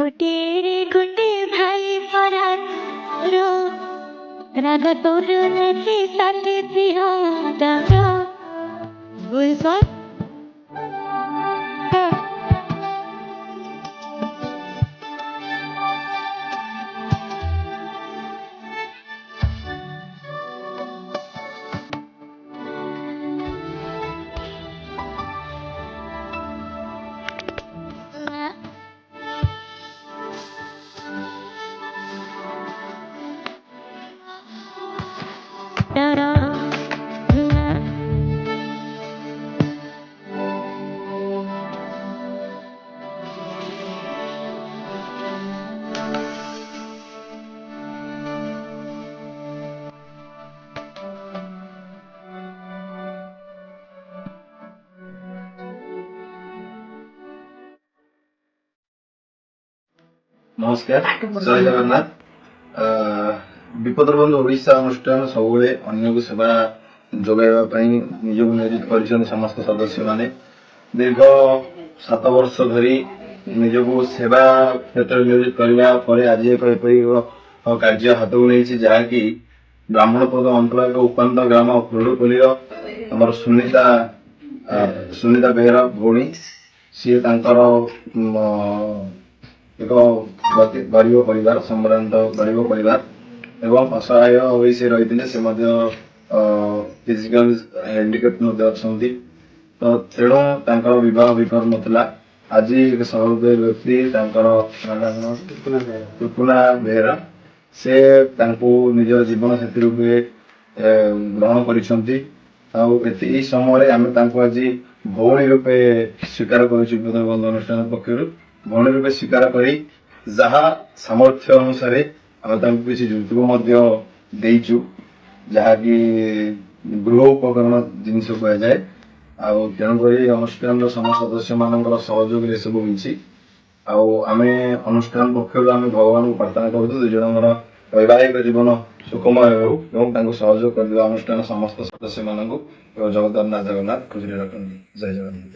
ঘুটে রে ঘুটে ভাই পরার রাধা তোর নাকি তাতে প্রিয় দাদা বুঝছো ନମସ୍କାର, ଜୟ ଜଗନ୍ନାଥ। ବିପଦର ବନ୍ଧୁ ଓଡ଼ିଶା ଅନୁଷ୍ଠାନ ସବୁବେଳେ ଅନ୍ୟକୁ ସେବା ଯୋଗାଇବା ପାଇଁ ନିଜକୁ ନିୟୋଜିତ କରିଛନ୍ତି ସମସ୍ତ ସଦସ୍ୟମାନେ। ଦୀର୍ଘ 7 ବର୍ଷ ଧରି ନିଜକୁ ସେବା କ୍ଷେତ୍ରରେ ନିୟୋଜିତ କରିବା ପରେ ଆଜି ଏକ ଏପରି କାର୍ଯ୍ୟ ହାତକୁ ନେଇଛି ଯାହାକି ବ୍ରାହ୍ମଣପଦ ଅଞ୍ଚଳ ଏକ ଉପାନ୍ତ ଗ୍ରାମ କୁରୁଡୁପଲ୍ଲୀର ଆମର ସୁନିତା ବେହେରା ଭଉଣୀ, ସିଏ ତାଙ୍କର ଏକ ଗରିବ ପରିବାର, ସମ୍ଭ୍ରାନ୍ତ ଗରିବ ପରିବାର ଏବଂ ଅସହାୟ ହୋଇ ସେ ରହିଥିଲେ। ସେ ମଧ୍ୟ ଫିଜିକାଲ ହ୍ୟାଣ୍ଡିକ୍ୟାପ୍ଟ ମଧ୍ୟ ଅଛନ୍ତି। ତ ତେଣୁ ତାଙ୍କର ବିବାହ ହୋଇପାରୁନଥିଲା। ଆଜି ଏକ ସହୃଦୟ ବ୍ୟକ୍ତି ତାଙ୍କର ଟୁକୁନା ବେହେରା, ସେ ତାଙ୍କୁ ନିଜ ଜୀବନ ସାଥୀ ରୂପେ ଗ୍ରହଣ କରିଛନ୍ତି। ଆଉ ଏହି ସମୟରେ ଆମେ ତାଙ୍କୁ ଆଜି ଭଉଣୀ ରୂପେ ସ୍ୱୀକାର କରୁଛୁ। ବିପଦ ବନ୍ଧୁ ଅନୁଷ୍ଠାନ ପକ୍ଷରୁ ଭଉଣୀ ରୂପେ ସ୍ୱୀକାର କରି ଯାହା ସାମର୍ଥ୍ୟ ଅନୁସାରେ ଆମେ ତାଙ୍କୁ କିଛି ଯୌତୁକ ମଧ୍ୟ ଦେଇଛୁ, ଯାହାକି ଗୃହ ଉପକରଣ ଜିନିଷ କୁହାଯାଏ। ଆଉ ତେଣୁକରି ଅନୁଷ୍ଠାନର ସମସ୍ତ ସଦସ୍ୟ ମାନଙ୍କର ସହଯୋଗରେ ଏସବୁ ହୋଇଛି। ଆଉ ଆମେ ଅନୁଷ୍ଠାନ ପକ୍ଷରୁ ଆମେ ଭଗବାନଙ୍କୁ ପ୍ରାର୍ଥନା କରୁଛୁ ଦୁଇ ଜଣଙ୍କର ବୈବାହିକ ଜୀବନ ସୁଖମୟ ହେଉ ଏବଂ ତାଙ୍କୁ ସହଯୋଗ କରିଥିବା ଅନୁଷ୍ଠାନ ସମସ୍ତ ସଦସ୍ୟ ମାନଙ୍କୁ ଜଗତର ନାଥ ଜଗନ୍ନାଥ ଖୁସିରେ ରଖନ୍ତି। ଜୟ ଜଗନ୍ନାଥ।